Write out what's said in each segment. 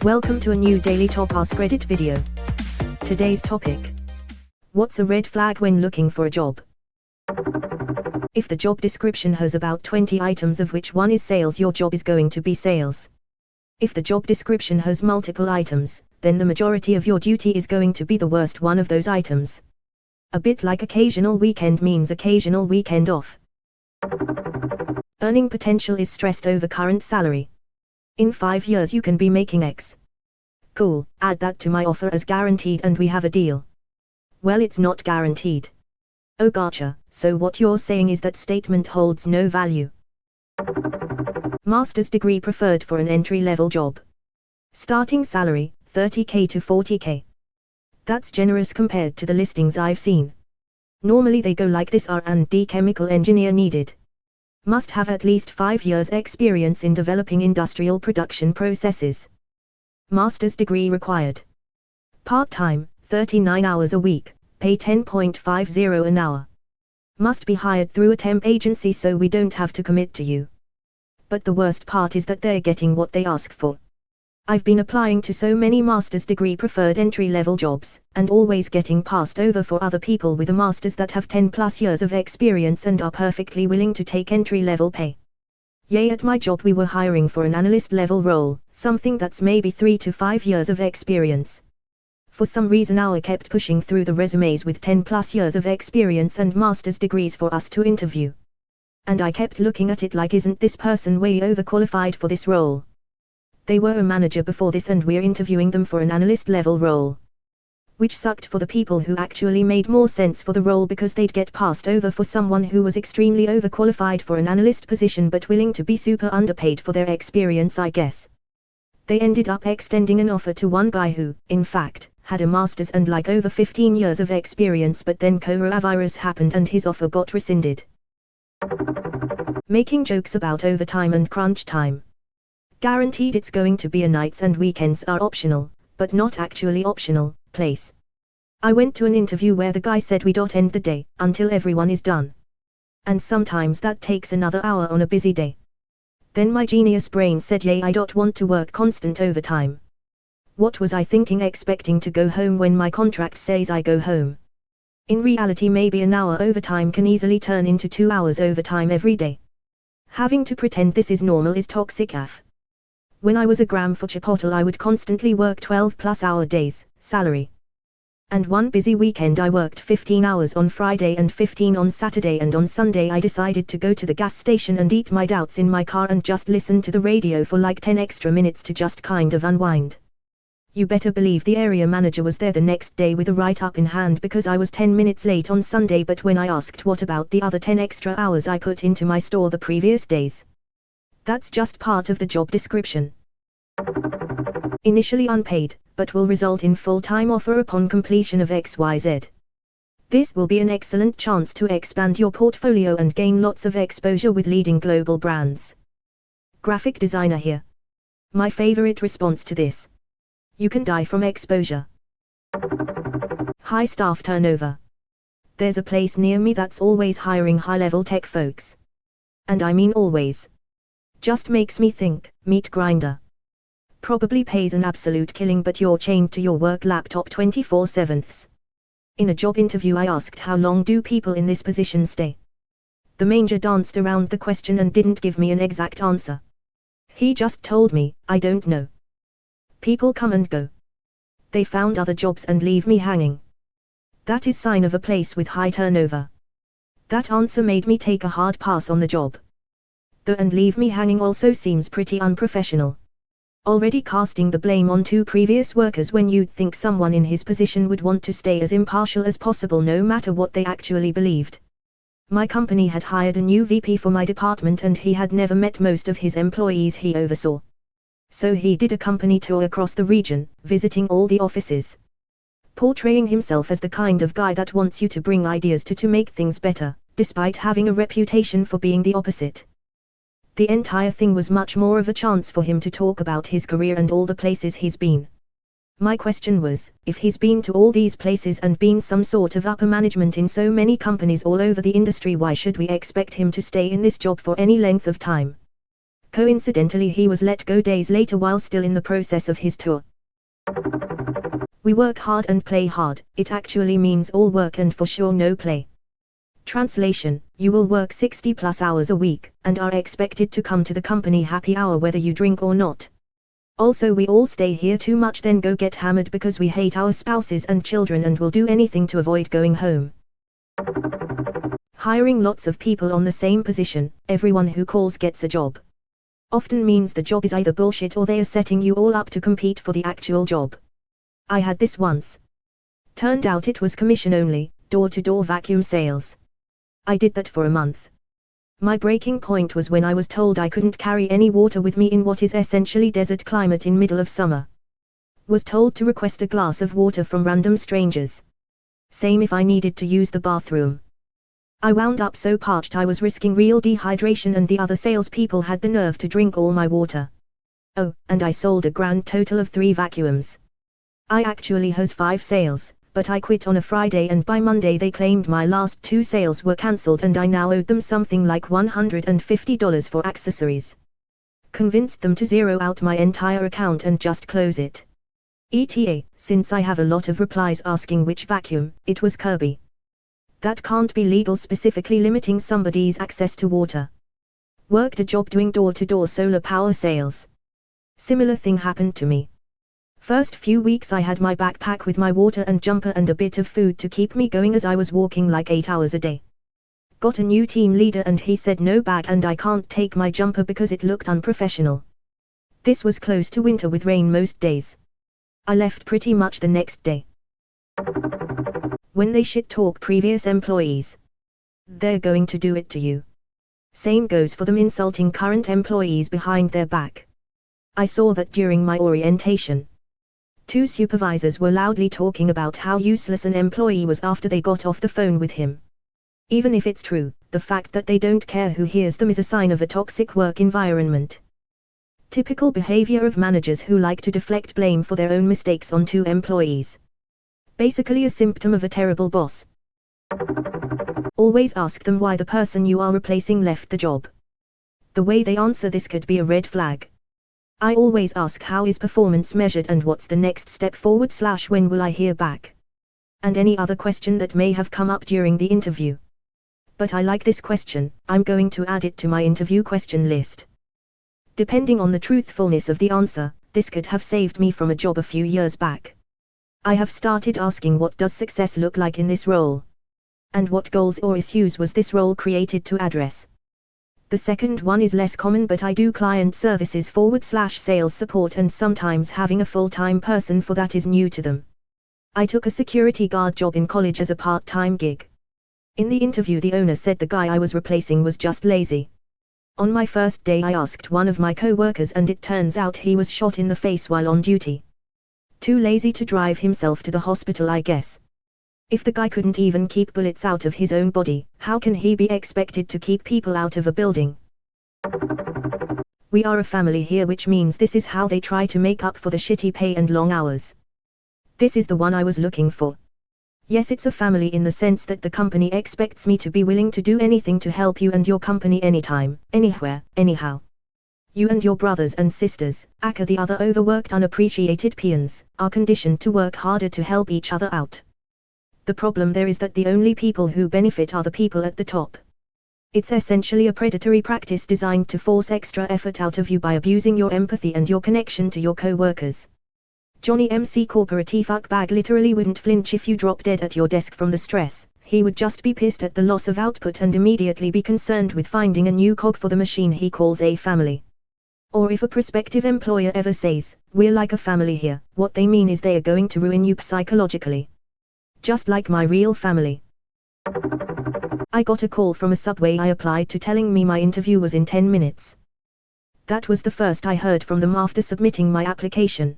Welcome to a new daily top Askreddit video. Today's topic: what's a red flag when looking for a job? If the job description has about 20 items of which one is sales, your job is going to be sales. If the job description has multiple items, then the majority of your duty is going to be the worst one of those items. A bit like occasional weekend means occasional weekend off. Earning potential is stressed over current salary. In 5 years you can be making X. Cool, add that to my offer as guaranteed and we have a deal. Well, it's not guaranteed. Oh gotcha, so what you're saying is that statement holds no value. Master's degree preferred for an entry-level job. Starting salary, 30k to 40k. That's generous compared to the listings I've seen. Normally they go like this: R&D chemical engineer needed. Must have at least 5 years experience in developing industrial production processes. Master's degree required. Part-time, 39 hours a week, pay 10.50 an hour. Must be hired through a temp agency so we don't have to commit to you. But the worst part is that they're getting what they ask for. I've been applying to so many master's degree preferred entry-level jobs, and always getting passed over for other people with a master's that have 10+ years of experience and are perfectly willing to take entry-level pay. Yay, at my job we were hiring for an analyst level role, something that's maybe 3 to 5 years of experience. For some reason I kept pushing through the resumes with 10+ years of experience and master's degrees for us to interview. And I kept looking at it like, isn't this person way overqualified for this role? They were a manager before this and we're interviewing them for an analyst level role. Which sucked for the people who actually made more sense for the role, because they'd get passed over for someone who was extremely overqualified for an analyst position but willing to be super underpaid for their experience, I guess. They ended up extending an offer to one guy who, in fact, had a master's and like over 15 years of experience, but then coronavirus happened and his offer got rescinded. Making jokes about overtime and crunch time. Guaranteed it's going to be a nights and weekends are optional, but not actually optional, place. I went to an interview where the guy said we don't end the day until everyone is done. And sometimes that takes another hour on a busy day. Then my genius brain said, yay, I don't want to work constant overtime. What was I thinking, expecting to go home when my contract says I go home? In reality maybe an hour overtime can easily turn into 2 hours overtime every day. Having to pretend this is normal is toxic AF. When I was a gram for Chipotle I would constantly work 12+ hour days, salary. And one busy weekend I worked 15 hours on Friday and 15 on Saturday, and on Sunday I decided to go to the gas station and eat my doubts in my car and just listen to the radio for like 10 extra minutes to just kind of unwind. You better believe the area manager was there the next day with a write-up in hand because I was 10 minutes late on Sunday, but when I asked what about the other 10 extra hours I put into my store the previous days. That's just part of the job description. Initially unpaid, but will result in full-time offer upon completion of XYZ. This will be an excellent chance to expand your portfolio and gain lots of exposure with leading global brands. Graphic designer here. My favorite response to this. You can die from exposure. High staff turnover. There's a place near me that's always hiring high-level tech folks. And I mean always. Just makes me think, meat grinder. Probably pays an absolute killing, but you're chained to your work laptop 24/7. In a job interview I asked how long do people in this position stay. The manager danced around the question and didn't give me an exact answer. He just told me, I don't know. People come and go. They found other jobs and leave me hanging. That is sign of a place with high turnover. That answer made me take a hard pass on the job. The and leave me hanging also seems pretty unprofessional. Already casting the blame on 2 previous workers when you'd think someone in his position would want to stay as impartial as possible no matter what they actually believed. My company had hired a new VP for my department and he had never met most of his employees he oversaw. So he did a company tour across the region, visiting all the offices. Portraying himself as the kind of guy that wants you to bring ideas to make things better, despite having a reputation for being the opposite. The entire thing was much more of a chance for him to talk about his career and all the places he's been. My question was, if he's been to all these places and been some sort of upper management in so many companies all over the industry, why should we expect him to stay in this job for any length of time? Coincidentally, he was let go days later while still in the process of his tour. We work hard and play hard. It actually means all work and for sure no play. Translation: you will work 60+ hours a week, and are expected to come to the company happy hour whether you drink or not. Also, we all stay here too much then go get hammered because we hate our spouses and children and will do anything to avoid going home. Hiring lots of people on the same position, everyone who calls gets a job. Often means the job is either bullshit or they are setting you all up to compete for the actual job. I had this once. Turned out it was commission only, door-to-door vacuum sales. I did that for a month. My breaking point was when I was told I couldn't carry any water with me in what is essentially desert climate in middle of summer. Was told to request a glass of water from random strangers. Same if I needed to use the bathroom. I wound up so parched I was risking real dehydration, and the other salespeople had the nerve to drink all my water. Oh, and I sold a grand total of 3 vacuums. I actually has 5 sales, but I quit on a Friday and by Monday they claimed my last 2 sales were cancelled and I now owed them something like $150 for accessories. Convinced them to zero out my entire account and just close it. ETA, since I have a lot of replies asking which vacuum, it was Kirby. That can't be legal, specifically limiting somebody's access to water. Worked a job doing door-to-door solar power sales. Similar thing happened to me. First few weeks I had my backpack with my water and jumper and a bit of food to keep me going as I was walking like 8 hours a day. Got a new team leader and he said no bag and I can't take my jumper because it looked unprofessional. This was close to winter with rain most days. I left pretty much the next day. When they shit talk previous employees, they're going to do it to you. Same goes for them insulting current employees behind their back. I saw that during my orientation. 2 supervisors were loudly talking about how useless an employee was after they got off the phone with him. Even if it's true, the fact that they don't care who hears them is a sign of a toxic work environment. Typical behavior of managers who like to deflect blame for their own mistakes onto employees. Basically a symptom of a terrible boss. Always ask them why the person you are replacing left the job. The way they answer this could be a red flag. I always ask how is performance measured and what's the next step forward / when will I hear back? And any other question that may have come up during the interview. But I like this question, I'm going to add it to my interview question list. Depending on the truthfulness of the answer, this could have saved me from a job a few years back. I have started asking what does success look like in this role? And what goals or issues was this role created to address? The second one is less common, but I do client services / sales support, and sometimes having a full-time person for that is new to them. I took a security guard job in college as a part-time gig. In the interview the owner said the guy I was replacing was just lazy. On my first day I asked one of my co-workers and it turns out he was shot in the face while on duty. Too lazy to drive himself to the hospital, I guess. If the guy couldn't even keep bullets out of his own body, how can he be expected to keep people out of a building? We are a family here, which means this is how they try to make up for the shitty pay and long hours. This is the one I was looking for. Yes, it's a family in the sense that the company expects me to be willing to do anything to help you and your company anytime, anywhere, anyhow. You and your brothers and sisters, aka the other overworked unappreciated peons, are conditioned to work harder to help each other out. The problem there is that the only people who benefit are the people at the top. It's essentially a predatory practice designed to force extra effort out of you by abusing your empathy and your connection to your co-workers. Johnny MC corporate fuckbag literally wouldn't flinch if you drop dead at your desk from the stress. He would just be pissed at the loss of output and immediately be concerned with finding a new cog for the machine he calls a family. Or if a prospective employer ever says, "We're like a family here," what they mean is they are going to ruin you psychologically. Just like my real family. I got a call from a Subway I applied to telling me my interview was in 10 minutes. That was the first I heard from them after submitting my application.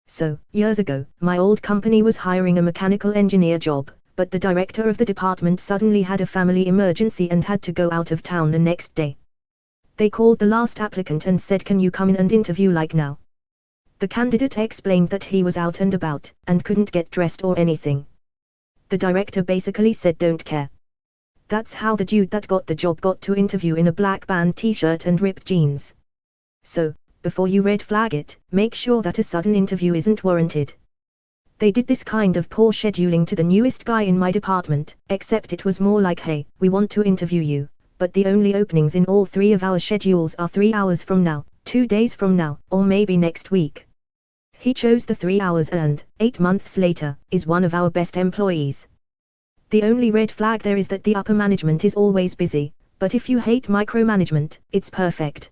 So, years ago, my old company was hiring a mechanical engineer job, but the director of the department suddenly had a family emergency and had to go out of town the next day. They called the last applicant and said, "Can you come in and interview like now?" The candidate explained that he was out and about, and couldn't get dressed or anything. The director basically said, "Don't care." That's how the dude that got the job got to interview in a black band t-shirt and ripped jeans. So, before you red flag it, make sure that a sudden interview isn't warranted. They did this kind of poor scheduling to the newest guy in my department, except it was more like, hey, we want to interview you, but the only openings in all 3 of our schedules are 3 hours from now, 2 days from now, or maybe next week. He chose the 3 hours and, 8 months later, is one of our best employees. The only red flag there is that the upper management is always busy, but if you hate micromanagement, it's perfect.